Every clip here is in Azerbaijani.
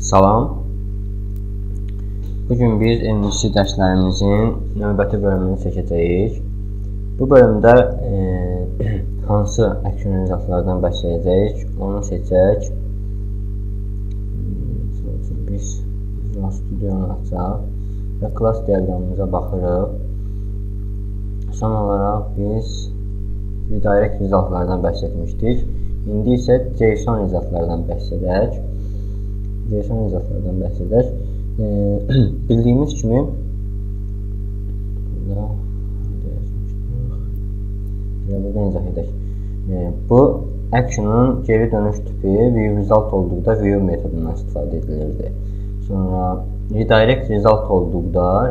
Salam. Bugün biz enlisi dərslərimizin növbəti bölümünü çəkəcəyik. Bu bölümdə hansı action izahatlardan bəhs edəcəyik, onu seçək. Biz Visual Studio'nu açaq və class diaqramımıza baxırıq. Son olaraq biz redirect izahatlardan bəhs etmişdik. İndi isə JSON izahatlardan bəhs edək. JSON izahatlardan bəhs edək. Bildiyimiz kimi burada izah edək. Bu action'ın geri dönüş tipi view result olduqda view metodundan istifadə edilirdi. Sonra redirect result olduqda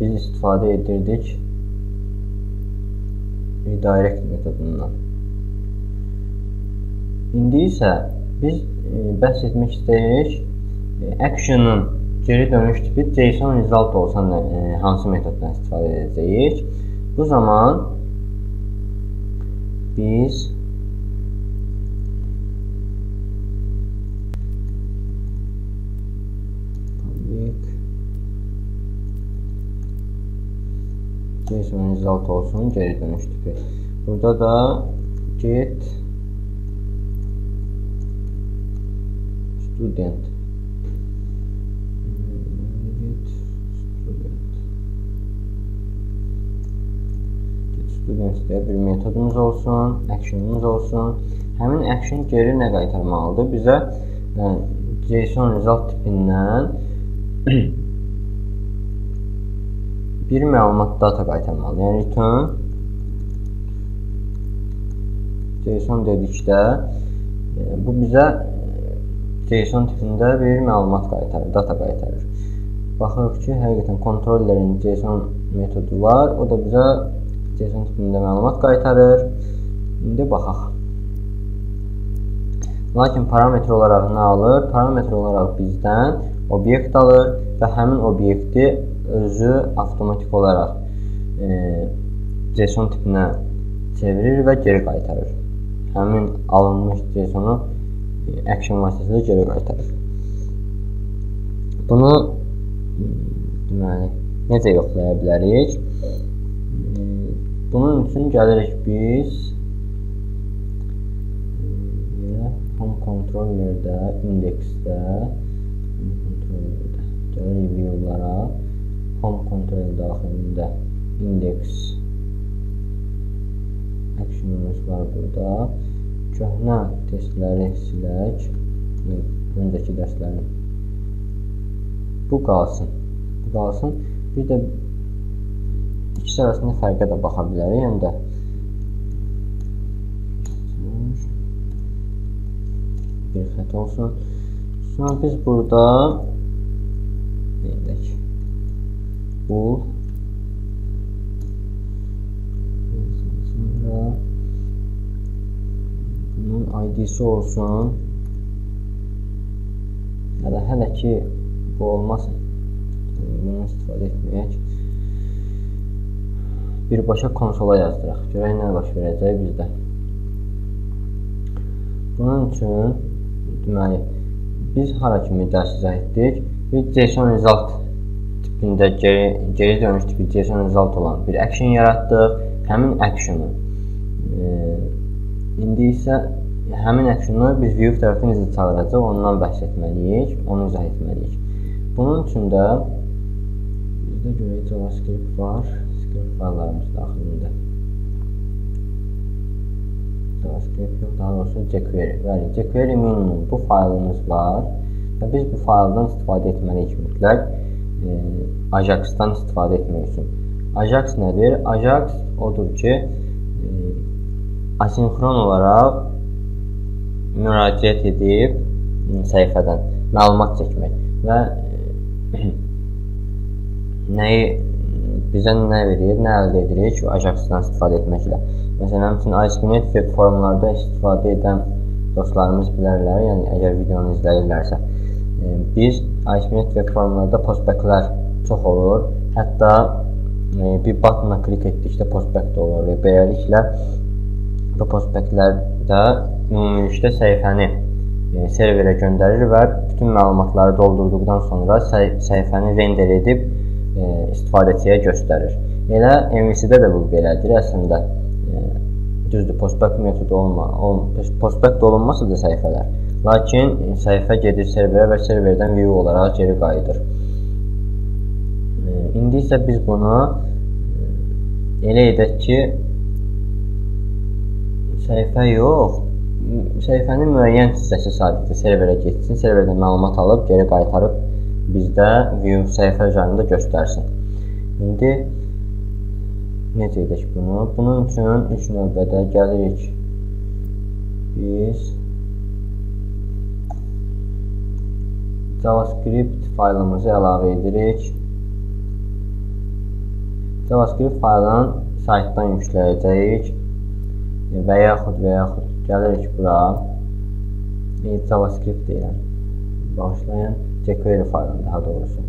biz istifadə edirdik redirect metodundan. İndi isə biz bəhs etmək istəyirik action'ın geri dönüş tipi JSON result olsa hansı metoddan istifadə edəcəyik. Bu zaman biz JSON result olsun geri dönüş tipi. Burada da get student deyə bir metodumuz olsun, action'umuz olsun. Həmin action geri nə qaytarmalıdır? Bizə JSON result tipindən bir məlumat data qaytarmalı. Yəni return JSON dedikdə bu bizə JSON tipində bir məlumat qaytarır, data qaytarır. Baxırıq ki, həqiqətən kontrollerin JSON metodu var. O da bizə JSON tipində məlumat qaytarır. İndi baxaq. Lakin parametr olaraq nə alır? Parametr olaraq bizdən obyekt alır və həmin obyekti özü avtomatik olaraq JSON tipinə çevirir və geri qaytarır. Həmin alınmış JSON-u action vasitəsilə geri qaytarır. Bunu deməli necə yoxlaya bilərik? Bunun üçün gəlirik biz home controllerdə, indeksdə gəlirik view'lara, home controller daxilində index action'ımız var burada. Köhnə testləri silək, öncəki dərslərin. Bu qalsın. Bir də İkisi arasında fərqə də baxa bilərik, həm də bir xət olsun. Sonra biz burada deyək bu sonra bunun ID-si olsun ya da hələ ki bu olmasın, bunu istifadə etməyək. Birbaşa konsola yazdıraq. Görək nə baş verəcək bizdə. Bunun üçün deməli biz hara kimi dərs izah etdik? Biz JSON result tipində geri dönüş tipi JSON result olan bir action yaratdıq. Həmin action'ı indi isə həmin action'ı biz view tərəfindən necə çağıracaq, ondan bəhs etməliyik, onu izah etməliyik. Bunun üçün də bizdə görək JavaScript var. Faillarımız daxilində. JavaScript yox, daha doğrusu jQuery. Bəli, jQuery minimum bu failimiz var və biz bu faildən istifadə etməliyik mütləq. Ajax-dan istifadə etmək üçün. Ajax nədir? Ajax odur ki, asinxron olaraq müraciət edib səhifədən məlumat çəkmək və bizə nə verir, nə əldə edirik Ajax-dan istifadə etməklə. Məsələn, ASP.NET web forumlarda istifadə edən dostlarımız bilərlər, yəni əgər videonu izləyirlərsə. Biz ASP.NET web forumlarda postbacklər çox olur. Hətta bir buttona klik etdikdə postback olur və beləliklə bu postbacklərdə ümumilikdə səhifəni serverə göndərir və bütün məlumatları doldurduqdan sonra səhifəni render edib istifadəçiyə göstərir. Elə MVC-də də bu belədir əslində. Düzdür, postback metodu postback olunmasa da səhifələr. Lakin səhifə gedir serverə və serverdən view olaraq geri qayıdır. İndi isə biz bunu elə edək ki, səhifə yox, səhifənin müəyyən hissəsi sadəcə serverə getsin, serverdən məlumat alıb, geri qaytarıb bizdə view səhifə üzərində göstərsin. İndi necə edək bunu? Bunun üçün ilk növbədə gəlirik biz JavaScript faylımızı əlavə edirik. JavaScript faylını saytdan yükləyəcəyik və yaxud gəlirik bura. JavaScript deyirəm. Bağışlayın, jQuery faylını daha doğrusu.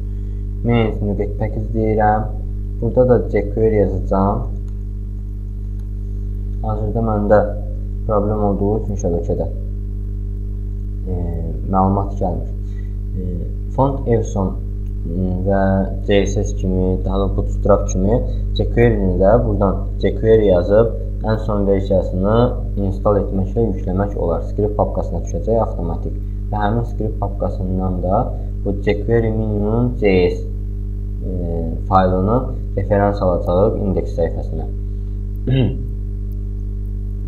Main.package deyirəm. Burada da jQuery yazacağım. Hazırda məndə problem olduğu üçün şəbəkədə məlumat gəlmir. Font Epson və CSS kimi, daha da Bootstrap kimi jQuery-ni də buradan jQuery yazıb ən son versiyasını install etməklə yükləmək olar. Script papkasına düşəcək avtomatik. Və həmin script papkasından da bu jQuery minimum.js faylını referans alacağıq indeks səhifəsinə.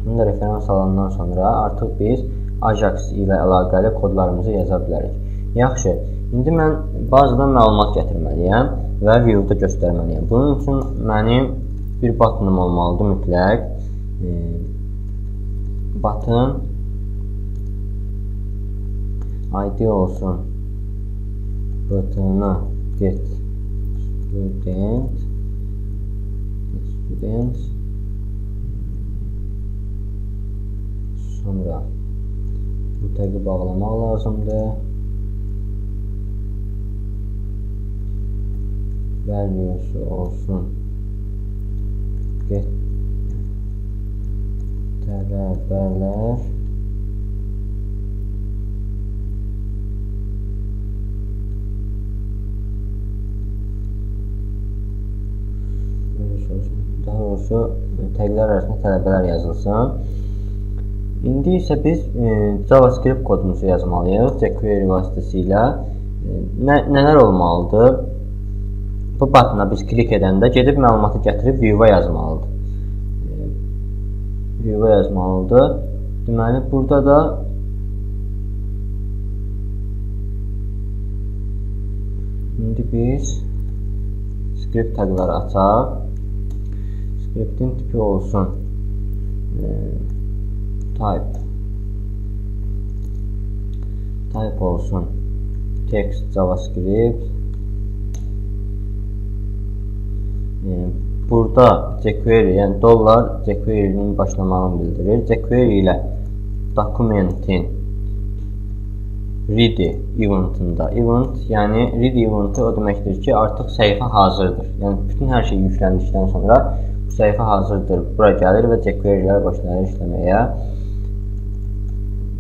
Bunu da referans alandan sonra artıq biz Ajax ilə əlaqəli kodlarımızı yaza bilərik. Yaxşı, indi mən bazadan məlumat gətirməliyəm və view-da göstərməliyəm. Bunun üçün mənim bir buttonum olmalıdır mütləq. Button ID olsun. Buttonu get student sonra bu tagi bağlamaq lazımdır. Value'su olsun get tələbələr daha doğrusu taglər arasında tələbələr yazılsın. İndi isə biz JavaScript kodumuzu yazmalıyıq jQuery vasitəsilə. Nələr olmalıdır? Bu buttona biz klik edəndə gedib məlumatı gətirib view-a yazmalıdır. View-a yazmalıdır. Deməli, burada da indi biz script tagları açaq. Scriptin tipi olsun type olsun text JavaScript. Burada jQuery, yəni dollar jQuery'nin başlamağını bildirir. jQuery ilə dokumentin ready eventında yəni ready eventi o deməkdir ki, artıq səhifə hazırdır. Yəni bütün hər şey yükləndikdən sonra bu səhifə hazırdır. Bura gəlir və jQuery'lər başlayır işləməyə.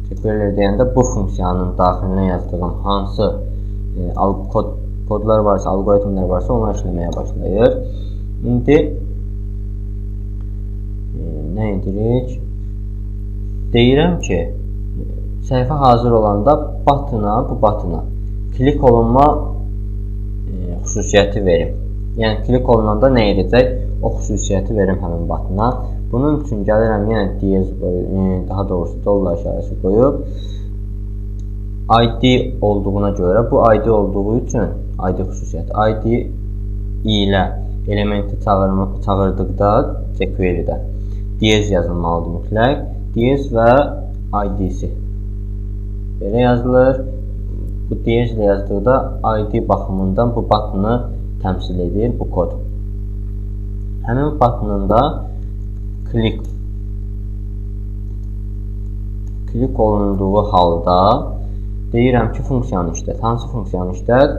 jQuery deyəndə bu funksiyanın daxilinə yazdığım hansı kodlar varsa, algoritmlər varsa onlar işləməyə başlayır. İndi nə edirik? Deyirəm ki, səhifə hazır olanda bu butona klik olunma xüsusiyyəti verim. Yəni klik olunanda nə edəcək? O xüsusiyyəti verim həmin butona. Bunun üçün gəlirəm yenə DS daha doğrusu dollar işarəsi qoyub ID olduğuna görə bu ID olduğu üçün ID xüsusiyyəti ID ilə elementi çağırdıqda jQuery-də DS yazılmalıdır mütləq. DS və ID-si belə yazılır. Bu DS ilə yazdıqda ID baxımından bu butonu təmsil edir bu kod. Həmin butonun da klik olunduğu halda deyirəm ki, funksiyanı işlət. Hansı funksiyanı işlət?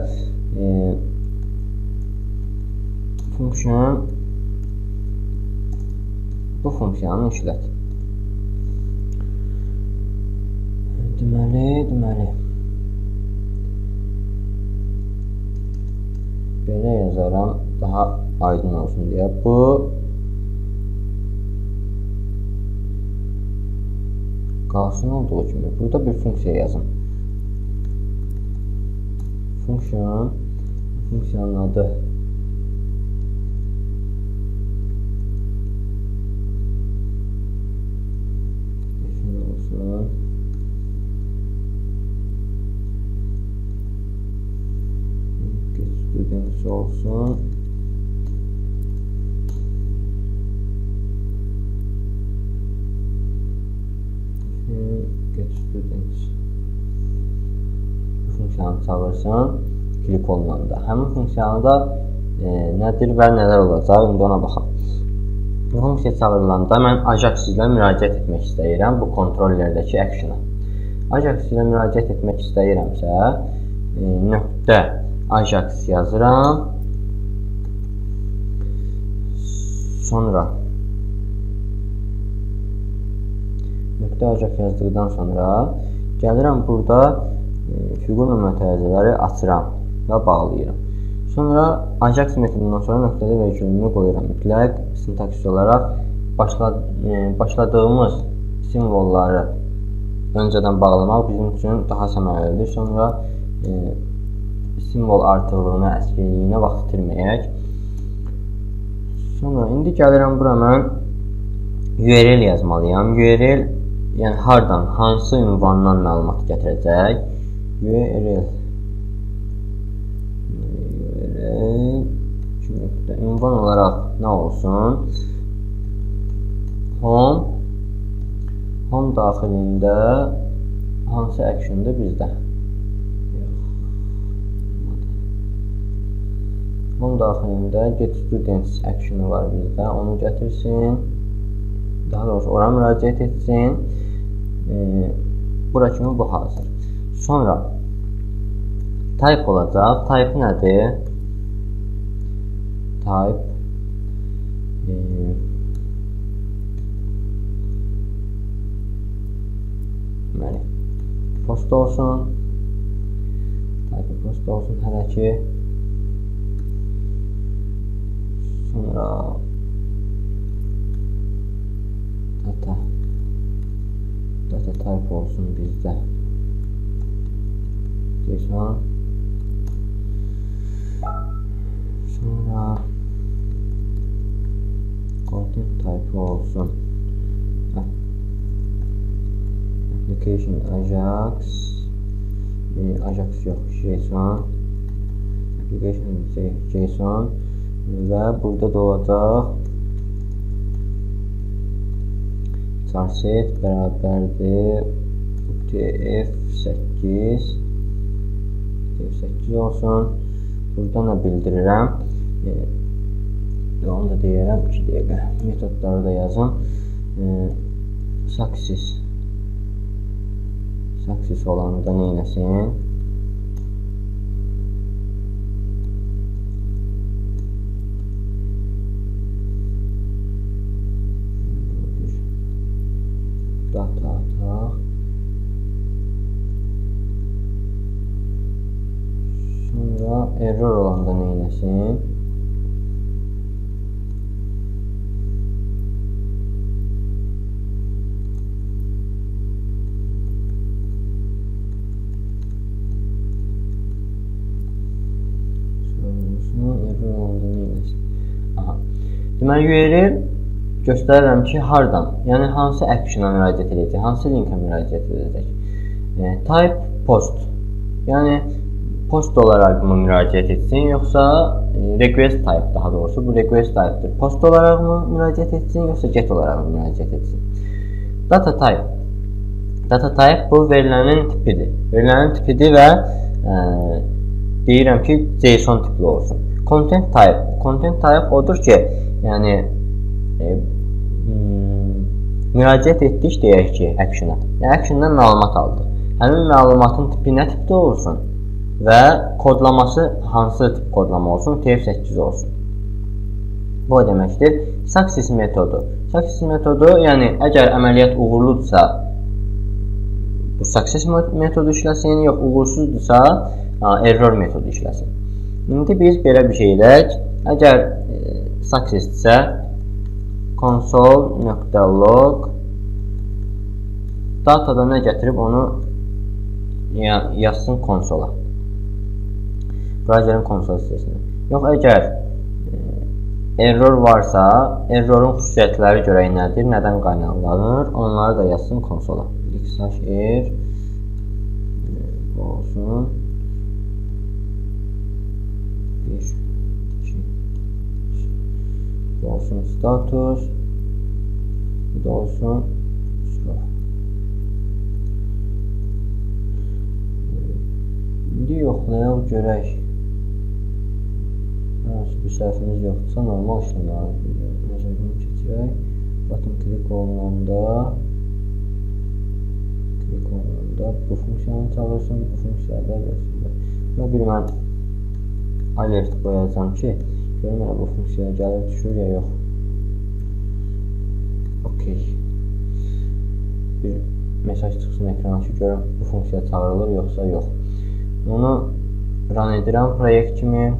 Bu funksiyanı işlət. Deməli, deyə. Bu qalsın olduğu kimi burada bir funksiya yazın. Funksiyanın adı olsun. Students olsun. Get students. Bu funksiyanı çağırsın. Klik olunanda. Həmin funksiyada nədir və nələr olacaq? İndi ona baxaq. Bu funksiya çağırılanda mən Ajax ilə müraciət etmək istəyirəm bu kontrollerdəki action'a. Ajax ilə müraciət etmək istəyirəmsə nöqtə Ajax yazıram. Sonra nöqtə Ajax yazdıqdan sonra gəlirəm burada fiqur nömrətələri açıram və bağlayıram. Sonra Ajax metodundan sonra nöqtəli vergülümü qoyuram. Mütləq sintaksis olaraq başladığımız simvolları öncədən bağlamaq bizim üçün daha səmərəlidir. Sonra simvol artıqlığına, əskiliyinə vaxt itirməyək. Sonra indi gəlirəm bura mən URL yazmalıyam. URL yəni hardan, hansı ünvandan məlumat gətirəcək? URL ünvan olaraq nə olsun? Home daxilində hansı action'dır bizdə? Home daxilində get students action'ı var bizdə. Onu gətirsin. Daha doğrusu ora müraciət etsin. Bura kimi bu hazır. Sonra type olacaq. Type nədir? Type post olsun. Type post olsun hələ ki. Sonra data type olsun bizdə. JSON. Sonra content type olsun. Application Ajax. Ajax yox, JSON. Application JSON və burada da olacaq charset bərabərdir UTF-8 olsun. Burada nə bildirirəm? Onu da deyirəm 2 dəqiqə. Metodları da yazın. Success olanı da neynəsin? Data ataq. Sonra error olanda neynəsin? Deməli, URL göstərirəm ki, hardan, yəni hansı action'a müraciət edəcək, hansı linkə müraciət edəcək. Type post, yəni post olaraq mı müraciət etsin, yoxsa request type, daha doğrusu bu request type'dir. Post olaraq mı müraciət etsin, yoxsa get olaraq mı müraciət etsin. Data type bu verilənin tipidir. Verilənin tipidir və deyirəm ki, JSON tipli olsun. Content type odur ki, yəni müraciət etdik deyək ki, action'a. Yəni action'dan məlumat aldıq. Həmin məlumatın tipi nə tipdə olsun və kodlaması hansı tip kodlama olsun? UTF-8 olsun. Bu o deməkdir. Success metodu. Success metodu, yəni əgər əməliyyat uğurludursa bu success metodu işləsin, yox uğursuzdur error metodu işləsin. İndi biz belə bir şey edək. Əgər success isə console.log datada nə gətirib onu yazsın konsola. Browserin konsol sitəsində. Yox, əgər error varsa, errorun xüsusiyyətləri görək nədir, nədən qaynaqlanır, onları da yazsın konsola. X-error olsun. 1, 2, 3 olsun status. Bu da olsun slow. İndi yoxlayaq görək. Bir səhvimiz yoxdursa normal işləməli. Nəzərdən keçirək. Button klik olunanda bu funksiyanı çağırsın, bu funksiyada gəlsin. Və bir mən alert qoyacağım ki, görün mənə bu funksiyaya gəlir, düşür ya yox. Okey. Bir mesaj çıxsın ekrana ki, görün bu funksiya çağırılır yoxsa yox. Onu run edirəm proyekt kimi.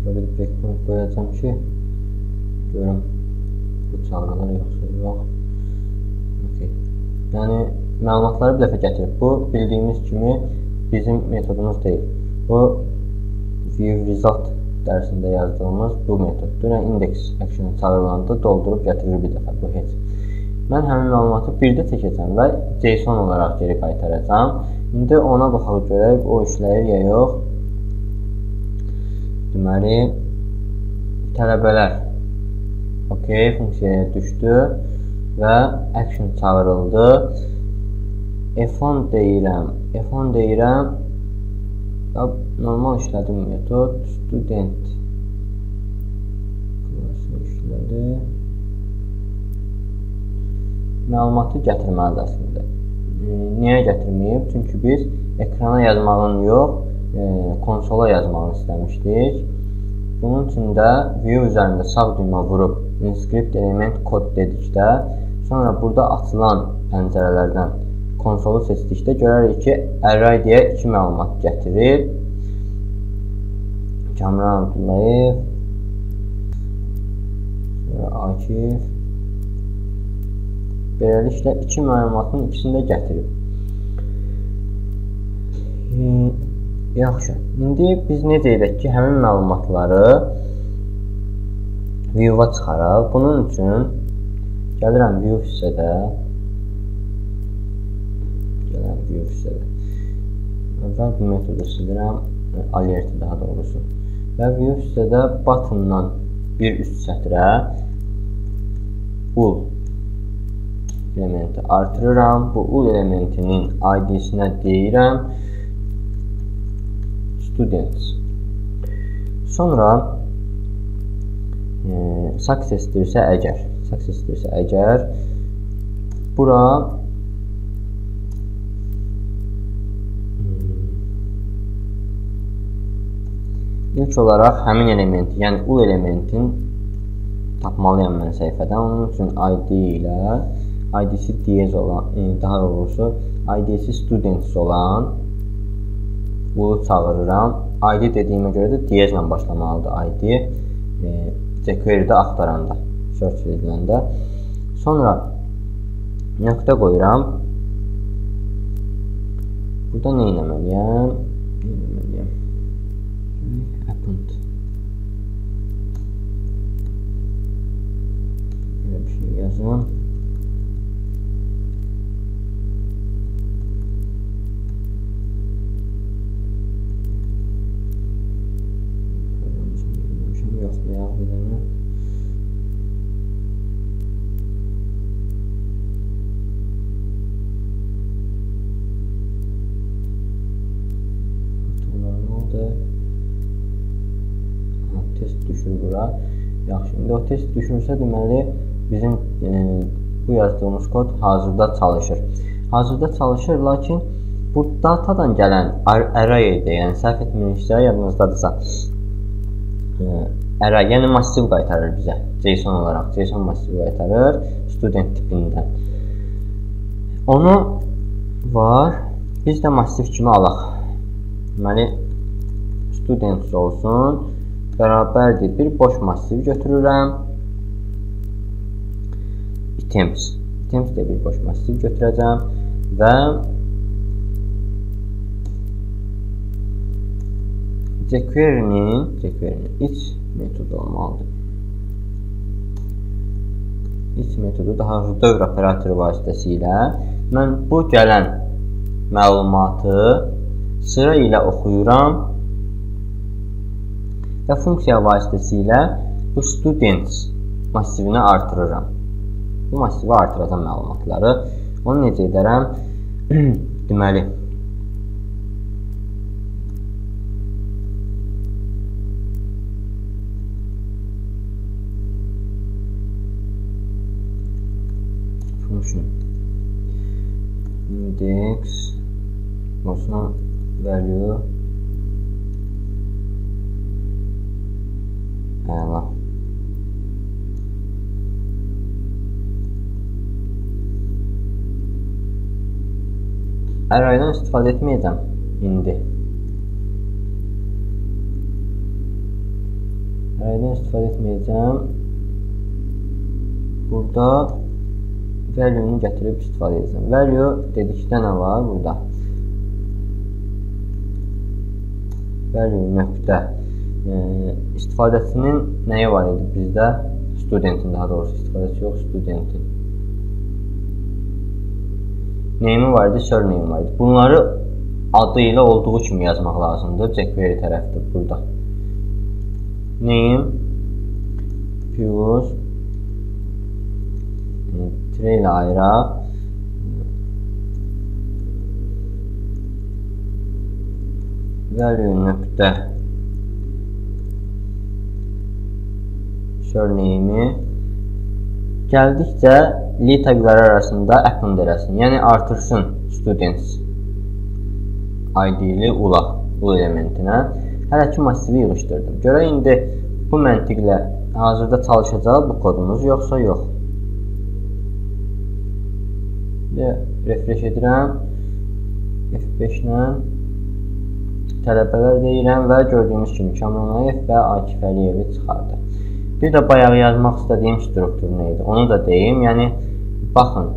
Böyle bir breakpoint koyacağım ki görüm bu çağrılar yoxsa yox. Okay. Yəni məlumatları bir dəfə gətirib. Bu bildiyimiz kimi bizim metodumuz deyil. Bu view result dərsində yazdığımız bu metoddur. Yəni index action'a çağırılanda doldurub gətirir bir dəfə bu heç. Mən həmin məlumatı birdə çəkəcəm və JSON olaraq geri qaytaracağam. İndi ona baxaq görək o işləyir ya yox. Deməli tələbələr okey funksiyaya düşdü və action çağırıldı. F10 deyirəm. Normal işlədim metod student klasını işlədi. Məlumatı gətirməlidir əslində. Niyə gətirməyib? Çünki biz ekrana yazmağın yox, konsola yazmağını istəmişdik. Bunun üçün də view üzərində sağ düymə vurub inscript element kod dedikdə, sonra burada açılan pəncərələrdən konsolu seçdikdə görərik ki, array deyə 2 məlumat gətirir. Kamran Abdullayev, Akif. Beləliklə 2 məlumatın ikisini də gətirib. Yaxşı. İndi biz necə edək ki, həmin məlumatları view-a çıxaraq. Bunun üçün gəlirəm view hissədə. Əvvəl bu metodu silirəm, alerti daha doğrusu. Və view hissədə buttondan bir üst sətrə ul elementi artırıram. Bu ul elementinin ID-sinə deyirəm students. Sonra success deyirsə əgər bura ilk olaraq həmin elementi, yəni ul elementin tapmalıyam mən səhifədən. Onun üçün ID ilə ID-si DS olan, daha doğrusu ID-si students olan ulu çağırıram. ID dediyimə görə də DS ilə başlamalıdır ID. jQuery-də axtaranda, search ediləndə. Sonra nöqtə qoyuram. Burada nə etməliyəm? Append. Belə bir şey yazın. düşür bura. Yaxşı, indi o test düşürsə deməli bizim bu yazdığımız kod hazırda çalışır. Hazırda çalışır, lakin bu datadan gələn array-dir, yəni səhv etmirəmsə, yadınızdadırsa, array, yəni massiv qaytarır bizə JSON olaraq. JSON massivi qaytarır student tipindən. Onu var, biz də massiv kimi alaq. Deməli, students olsun, bərabərdir bir boş massiv götürürəm. Items də bir boş massiv götürəcəm və jQuery'nin iç metodu olmalıdır. İç metodu daha doğrusu dövr operatoru vasitəsilə mən bu gələn məlumatı sıra ilə oxuyuram və funksiya vasitəsilə bu students massivini artırıram. Bu massivi artıracam məlumatları. Onu necə edərəm? Deməli, function index olsun value əla. Array'dan istifadə etməyəcəm indi. Array'dan istifadə etməyəcəm. Burada value-nu gətirib istifadə edəcəm. Value dedikdə nə var burada? Value nöqtə istifadəsinin nəyi var idi bizdə? Studentin, daha doğrusu istifadəsi yox, studentin. Name'i var idi, surname var idi. Bunları adı ilə olduğu kimi yazmaq lazımdır. jQuery tərəfdə burada. Name pivot tire ilə ayıraq. Value nöqtə surname'i gəldikcə li tagları arasında append eləsin. Yəni artırsın students ID-li ul elementinə. Hələ ki massivi yığışdırdım. Görək indi bu məntiqlə hazırda çalışacaq bu kodumuz yoxsa yox. Refresh edirəm. F5 ilə tələbələr deyirəm və gördüyümüz kimi Kamran Ayev və Akif Əliyevi çıxardı. Bir də bayağı yazmaq istədiyim struktur nə idi? Onu da deyim. Yəni, baxın,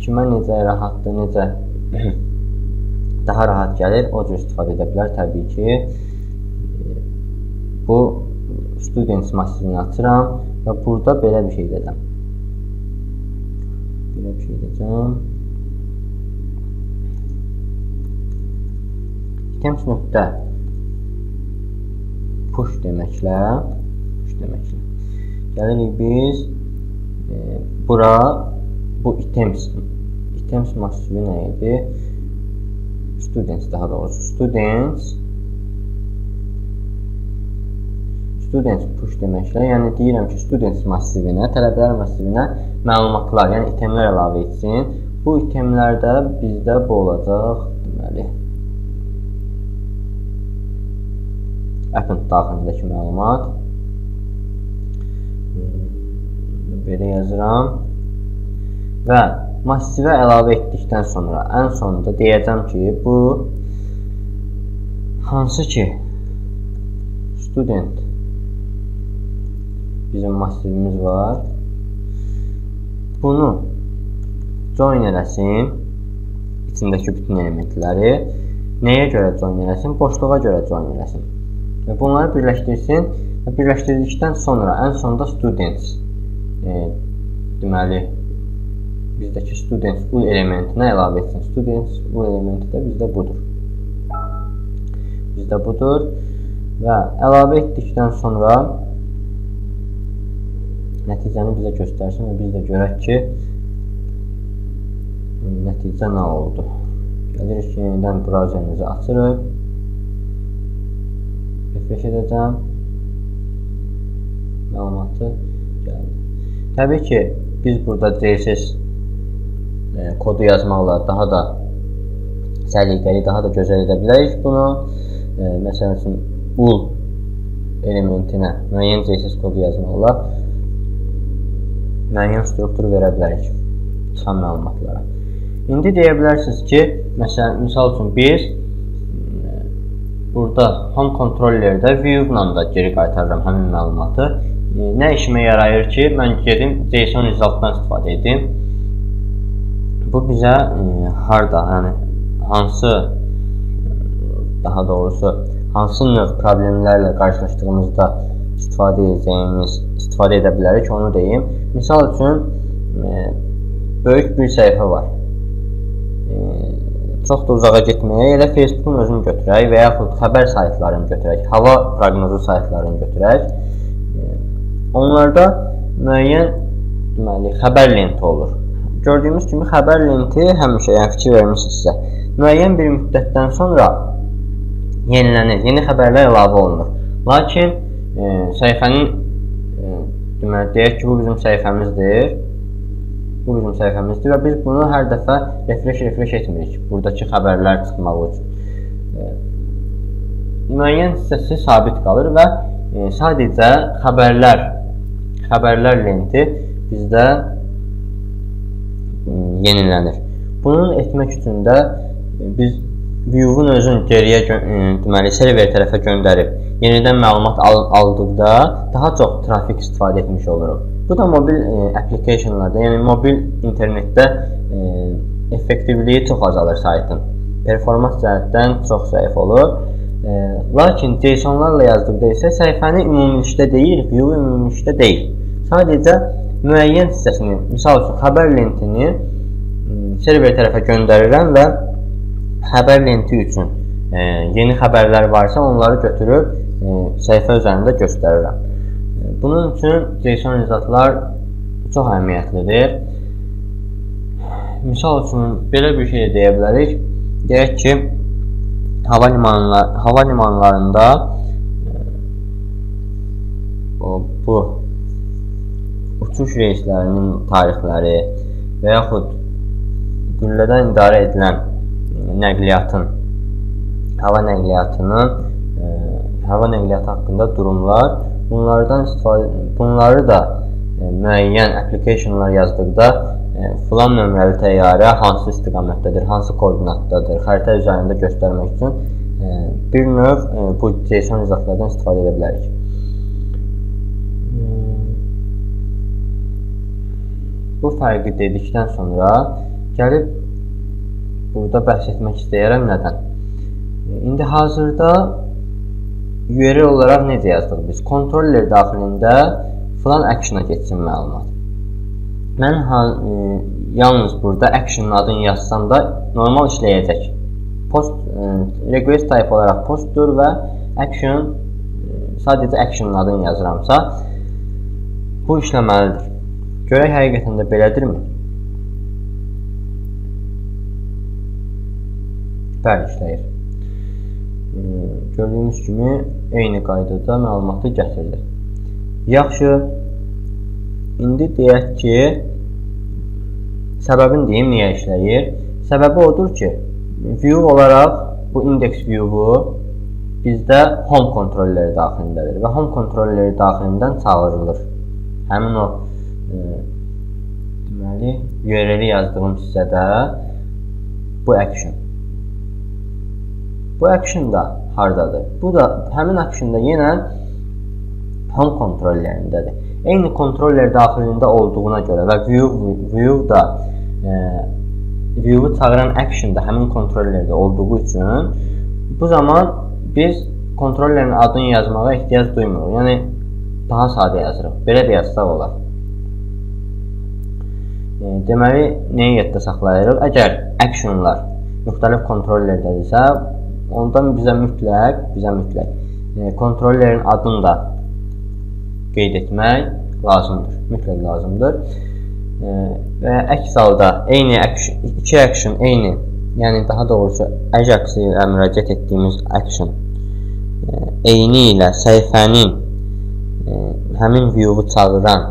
kimə necə rahatdır, necə daha rahat gəlir, o cür istifadə edə bilər. Təbii ki, bu students massivini açıram və burada belə bir şey edəcəm. Belə bir şey edəcəm. Items nöqtə push deməklə gəlirik biz bura bu items massivi nə idi? Students, daha doğrusu students push deməklə, yəni deyirəm ki, students massivinə, tələbələr massivinə məlumatlar, yəni itemlər əlavə etsin. Bu itemlərdə bizdə bu olacaq, deməli append daxilindəki məlumat. Belə yazıram və massivə əlavə etdikdən sonra ən sonunda deyəcəm ki, bu hansı ki student bizim massivimiz var, bunu join eləsin, içindəki bütün elementləri nəyə görə join eləsin? Boşluğa görə join eləsin və bunları birləşdirsin və birləşdirdikdən sonra ən sonunda students deməli bizdəki students ul elementinə əlavə etsin. Students ul elementi də bizdə budur və əlavə etdikdən sonra nəticəni bizə göstərsin və biz də görək ki nəticə nə oldu. Gəlirik ki, yenidən browserimizi açırıq. Refresh edəcəm. məlumatı gəldi. Təbii ki, biz burada CSS kodu yazmaqla daha da səliqəli, daha da gözəl edə bilərik bunu. Məsələn üçün ul elementinə müəyyən CSS kodu yazmaqla müəyyən struktur verə bilərik çıxan məlumatlara. İndi deyə bilərsiniz ki, məsələn, misal üçün biz burada home controllerdə view-la da geri qaytarıram həmin məlumatı. Nə işimə yarayır ki, mən gedim JSON resultdan istifadə edim. Bu bizə harda, yəni hansı, daha doğrusu hansı növ problemlərlə qarşılaşdığımızda istifadə edə bilərik, onu deyim. Misal üçün böyük bir səhifə var. Çox da uzağa getməyə, elə Facebook'un özünü götürək və yaxud xəbər saytlarını götürək, hava proqnozu saytlarını götürək. Onlarda müəyyən xəbər lenti olur. Gördüyümüz kimi xəbər lenti həmişə, yəni fikir vermişsinizsə, müəyyən bir müddətdən sonra yenilənir, yeni xəbərlər əlavə olunur. Lakin səhifənin, deyək ki, bu bizim səhifəmizdir. Bu bizim səhifəmizdir və biz bunu hər dəfə refresh etmirik, buradakı xəbərlər çıxmaq üçün. Müəyyən hissəsi sabit qalır və sadəcə xəbərlər lenti bizdə yenilənir. Bunun etmək üçün də biz view-un özünü geriyə server tərəfə göndərib yenidən məlumat aldıqda daha çox trafik istifadə etmiş oluruq. Bu da mobil applicationlarda, yəni mobil internetdə effektivliyi çox azalır saytın. Performans cəhətdən çox zəif olur. Lakin JSON-larla yazdıqda isə səhifəni ümumilikdə deyil, view ümumilikdə deyil. Sadəcə müəyyən hissəsini, misal üçün xəbər lentini server tərəfə göndərirəm və xəbər lenti üçün yeni xəbərlər varsa onları götürüb səhifə üzərində göstərirəm. Bunun üçün JSON izahatlar çox əhəmiyyətlidir. Misal üçün belə bir şey deyə bilərik. Deyək ki, hava limanlarında bu uçuş reyslərinin tarixləri və yaxud güllədən idarə edilən hava nəqliyyatı haqqında durumlar, bunları da müəyyən applicationlar yazdıqda filan nömrəli təyyarə hansı istiqamətdədir, hansı koordinatdadır, xəritə üzərində göstərmək üçün bir növ bu JSON izahatlardan istifadə edə bilərik. Bu fərqi dedikdən sonra gəlib burada bəhs etmək istəyirəm nədən. İndi hazırda URL olaraq necə yazdıq biz? Kontroller daxilində filan action'a keçsin məlumat. Mən yalnız burada action'ın adını yazsam da normal işləyəcək. Request type olaraq postdur və action, sadəcə action'ın adını yazıramsa bu işləməlidir. Görək həqiqətən də belədirmi? Bəli, işləyir. Gördüyümüz kimi eyni qaydada məlumatı gətirdi. Yaxşı, indi deyək ki, səbəbini deyim, niyə işləyir? Səbəbi odur ki, view olaraq bu index view-u bizdə home kontrolləri daxilindədir və home kontrolləri daxilindən çağırılır. Həmin o deməli, URL-i yazdığım hissədə bu action. Bu action da hardadır? Bu da həmin actionda yenə home kontrollərindədir. Eyni kontroller daxilində olduğuna görə və view-u çağıran action da həmin kontrollərdə olduğu üçün bu zaman biz kontrollerin adını yazmağa ehtiyac duymuruq. Yəni daha sadə yazırıq. Belə də yazsaq olar. Deməli, nəyi yadda saxlayırıq? Əgər actionlar müxtəlif kontrollerdədirsə, ondan bizə mütləq kontrollerin adını da qeyd etmək lazımdır. Mütləq lazımdır. Və əks halda iki action eyni, yəni daha doğrusu Ajax ilə müraciət etdiyimiz action eyni ilə səhifənin həmin view-u çağıran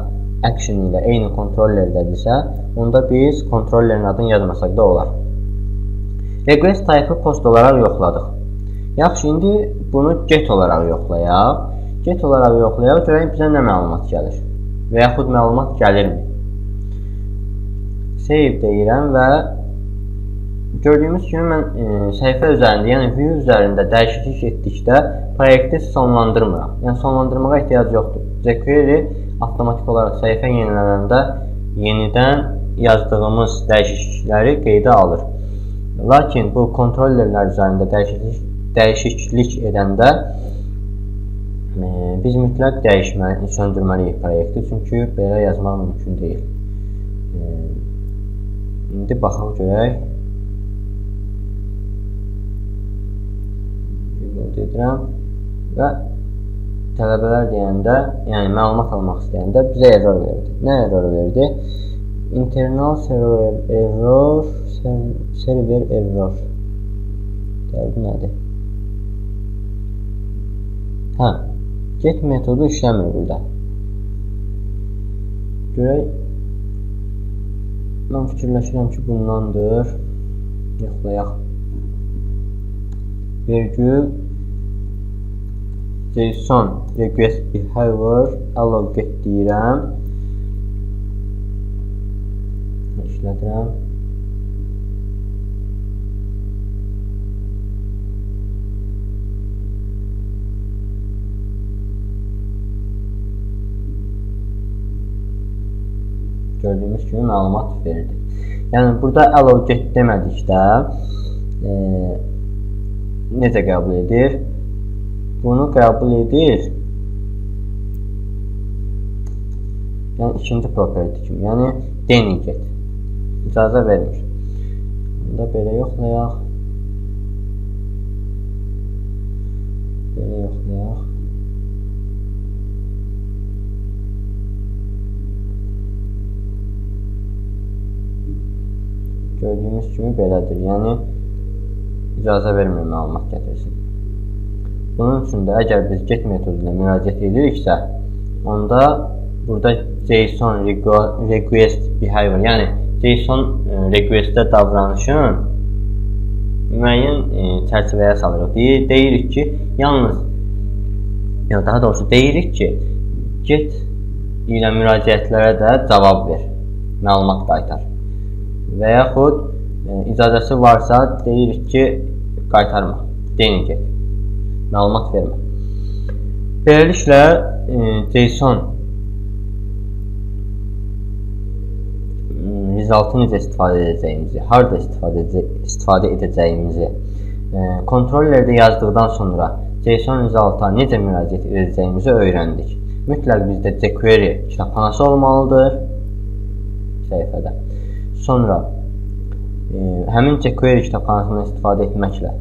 action ilə eyni kontrollerdədirsə, onda biz kontrollerin adını yazmasaq da olar. Request type-ı post olaraq yoxladıq. Yaxşı, indi bunu get olaraq yoxlayaq. Get olaraq yoxlayaq, görək bizə nə məlumat gəlir və yaxud məlumat gəlirmi? Save deyirəm və gördüyümüz kimi mən səhifə üzərində, yəni view üzərində dəyişiklik etdikdə proyekti sonlandırmıram. Yəni sonlandırmağa ehtiyac yoxdur. jQuery avtomatik olaraq səhifə yenilənəndə yenidən yazdığımız dəyişiklikləri qeydə alır. Lakin bu kontrollerlər üzərində dəyişiklik edəndə biz mütləq söndürməliyik proyekti, çünki belə yazmaq mümkün deyil. İndi baxaq görək. Edirəm və tələbələr deyəndə, yəni məlumat almaq istəyəndə bizə error verdi. Nə error verdi? Internal server error, server error. Dərdi nədir? Hə, get metodu işləmir burada. Görək, mən fikirləşirəm ki, bundandır. Yoxlayaq. Virgül JSON request behavior allow get deyirəm. İşlədirəm. Gördüyümüz kimi məlumat verdi. Yəni burada allow get demədikdə necə qəbul edir? Bunu qəbul edir. Yəni ikinci property kimi. Yəni deniget. İcazə vermir. Bunda belə yoxlayaq. Belə yoxlayaq. Gördüyümüz kimi belədir. Yəni icazə vermir məlumat gətirsin. Bunun üçün də əgər biz get metodu ilə müraciət ediriksə, onda burada JSON request behavior, yəni JSON requestdə davranışın müəyyən çərçivəyə salırıq. Deyirik ki, yalnız, daha doğrusu deyirik ki, get ilə müraciətlərə də cavab ver, məlumat qaytar. Və yaxud icazəsi varsa deyirik ki, qaytarma, deniget. Məlumat vermə. Beləliklə, JSON resultı necə istifadə edəcəyimizi, harada istifadə edəcəyimizi, kontrollərdə yazdıqdan sonra JSON resulta necə müraciət edəcəyimizi öyrəndik. Mütləq bizdə jQuery kitabxanası olmalıdır səhifədə. Sonra həmin jQuery kitabxanasından istifadə etməklə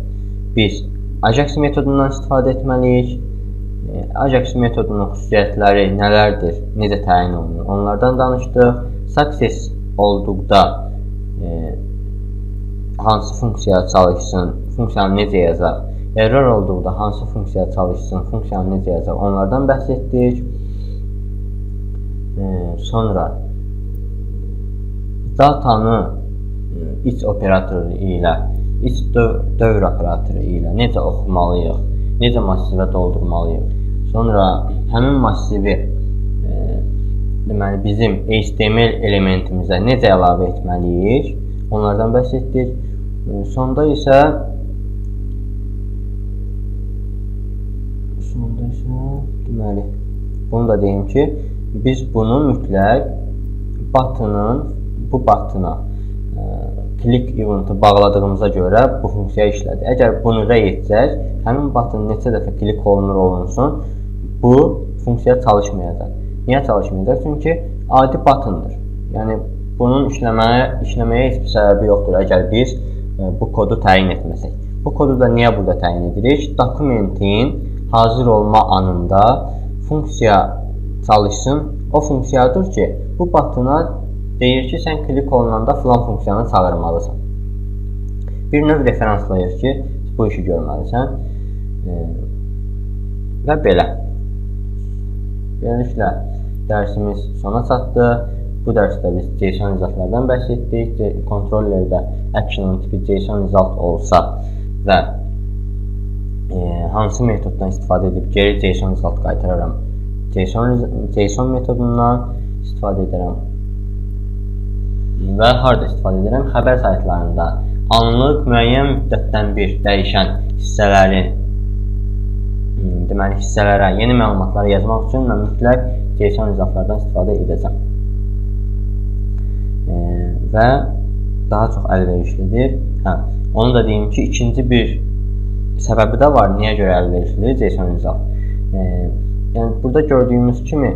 biz Ajax metodundan istifadə etməliyik. Ajax metodunun xüsusiyyətləri nələrdir, necə təyin olunur, onlardan danışdıq. Success olduqda hansı funksiya çalışsın, funksiyanı necə yazaq. Error olduqda hansı funksiya çalışsın, funksiyanı necə yazaq, onlardan bəhs etdik. Sonra datanı iç operatoru ilə, iç dövr operatoru ilə necə oxumalıyıq, necə massivə doldurmalıyıq. Sonra həmin massivi deməli bizim HTML elementimizə necə əlavə etməliyik, onlardan bəhs etdik. Sonda isə deməli bunu da deyim ki, biz bunu mütləq bu butona click event'ı bağladığımıza görə bu funksiya işlədi. Əgər bunu rəy etsək, həmin button neçə dəfə klik olunsun, bu funksiya çalışmayacaq. Niyə çalışmayacaq? Çünki adi buttondur. Yəni bunun işləməyə heç bir səbəbi yoxdur, əgər biz bu kodu təyin etməsək. Bu kodu da niyə burada təyin edirik? Dokumentin hazır olma anında funksiya çalışsın. O funksiyadır ki, bu butona deyir ki, sən klik olunanda filan funksiyanı çağırmalısan. Bir növ referanslayır ki, bu işi görməlisən. Və belə. Beləliklə dərsimiz sona çatdı. Bu dərsdə biz JSON izahatlardan bəhs etdik. Kontrollerdə action tipi JSON izahat olsa və hansı metoddan istifadə edib geri JSON izahat qaytararam. JSON metodundan istifadə edirəm. Və harada istifadə edirəm? Xəbər saytlarında anlıq müəyyən müddətdən bir dəyişən hissələrin deməli hissələrə yeni məlumatları yazmaq üçün mən mütləq JSON izahatlardan istifadə edəcəm. Və daha çox əlverişlidir. Onu da deyim ki, ikinci bir səbəbi də var. Niyə görə əlverişlidir JSON izahat? Yəni burada gördüyümüz kimi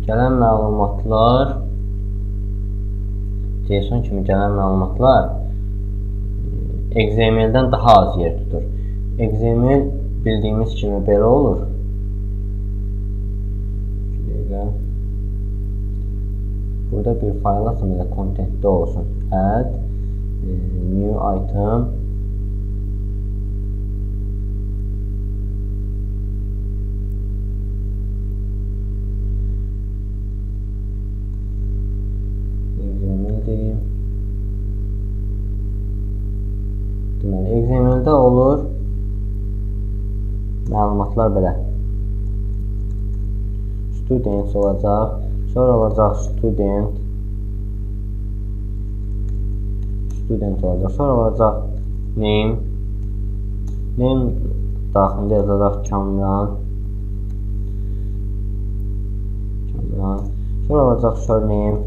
gələn məlumatlar JSON kimi gələn məlumatlar XML-dən daha az yer tutur. XML bildiyimiz kimi belə olur. Burada bir fayl açım elə contentdə olsun. Add new item XML deyim. Deməli XML-də olur. Məlumatlar belə. Students olacaq. Sonra olacaq student olacaq. Sonra olacaq name. Name daxilində yazılacaq Kamran. Sonra olacaq surname.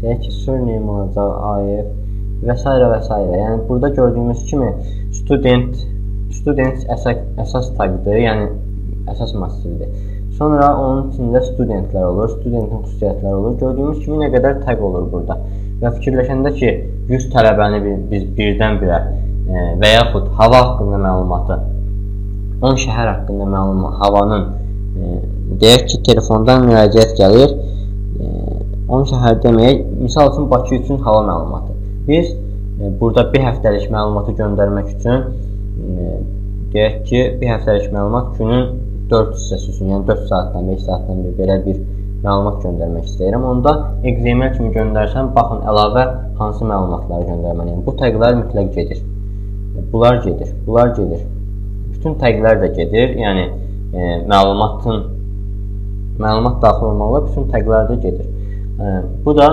Deyək ki, surname olacaq Ayib və s. və s. Yəni burada gördüyümüz kimi student əsas tagdır, yəni əsas massivdir. Sonra onun içində studentlər olur, studentin xüsusiyyətləri olur. Gördüyümüz kimi nə qədər tag olur burada. Və fikirləşəndə ki, 100 tələbəni biz birdən-birə və yaxud hava haqqında məlumatı, 10 şəhər haqqında məlumat, havanın, deyək ki, telefondan müraciət gəlir, 10 şəhər deməyək, misal üçün Bakı üçün hava məlumatı. Biz burada bir həftəlik məlumatı göndərmək üçün, deyək ki, bir həftəlik məlumat günün 4 hissəsi üçün, yəni 4 saatdan, 5 saatdan bir belə bir məlumat göndərmək istəyirəm. Onda XML kimi göndərsəm, baxın, əlavə hansı məlumatları göndərməliyəm. Bu taglar mütləq gedir. Bunlar gedir, bunlar gedir. Bütün taglar da gedir, yəni məlumat daxil olmalı, bütün taglar da gedir. Bu da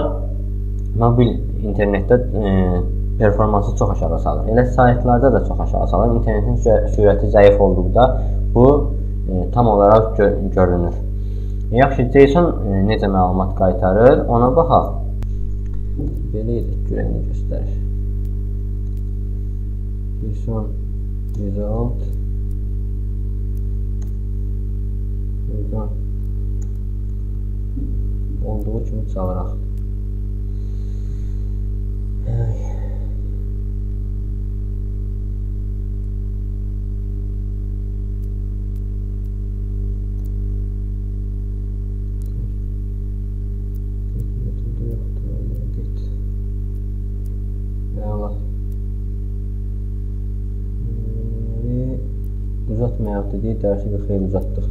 mobil internetdə performansı çox aşağı salır. Elə saytlarda da çox aşağı salır. İnternetin sürəti zəif olduqda bu tam olaraq görünür. Yaxşı, JSON necə məlumat qaytarır, ona baxaq. Belə edək, görək nə göstərir. JSON result buradan olduğu kimi çalıraq. Uzatmayaq dedik, dərsi bir xeyli uzatdıq.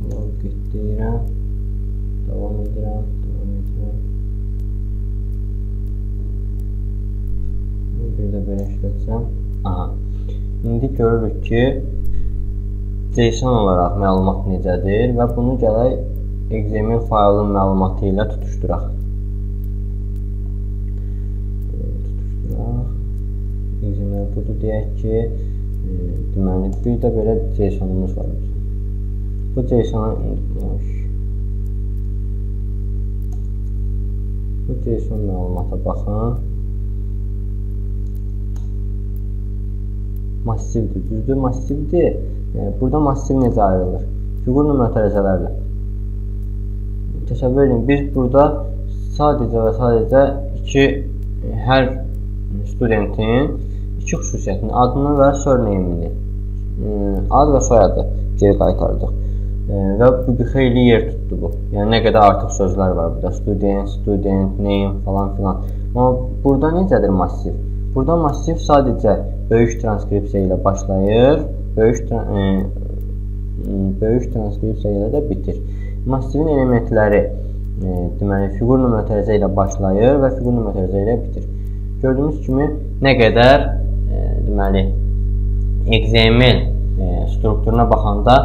Logit deyirəm. Davam edirəm. Bir də belə işlətsəm. Aha. İndi görürük ki, JSON olaraq məlumat necədir və bunu gələk XML faylın məlumatı ilə tutuşduraq. XML budur, deyək ki, deməli, bir də belə JSON-umuz var. Bu JSON-a bu JSON məlumata baxın. Massivdir, düzdür, massivdir. Burada massiv necə ayrılır? Fiqurlu mötərizələrlə. Təsəvvür edin, biz burada sadəcə və sadəcə hər studentin iki xüsusiyyətini, adını və surname'ini, ad və soyadı geri qaytardıq. Və bu xeyli yer tutdu bu. Yəni nə qədər artıq sözlər var burada. Student, name falan filan. Amma burada necədir massiv? Burada massiv sadəcə böyük transkripsiya ilə başlayır, böyük transkripsiya ilə də bitir. Massivin elementləri deməli fiqur nömrətərizə ilə başlayır və fiqur nömrətərizə ilə bitir. Gördüyünüz kimi nə qədər deməli XML strukturuna baxanda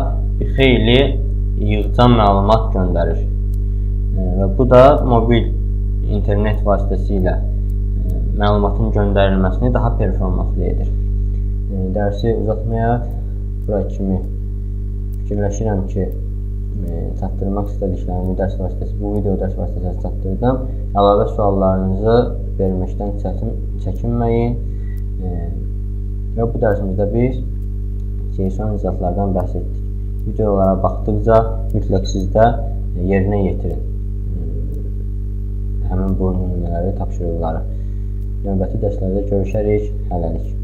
bir xeyli yığcam məlumat göndərir. Və bu da mobil internet vasitəsilə məlumatın göndərilməsini daha performanslı edir. Dərsi uzatmayaq, bura kimi fikirləşirəm ki, çatdırmaq istədiklərimi dərs vasitəsi, bu video dərs vasitəsilə çatdırdım. Əlavə suallarınızı verməkdən çəkinməyin. Və bu dərsimizdə biz JSON izahlardan bəhs etdik. Videolara baxdıqca mütləq siz də yerinə yetirin həmin bu nümunələri, tapşırıqları. Növbəti dərslərdə görüşərik. Hələlik.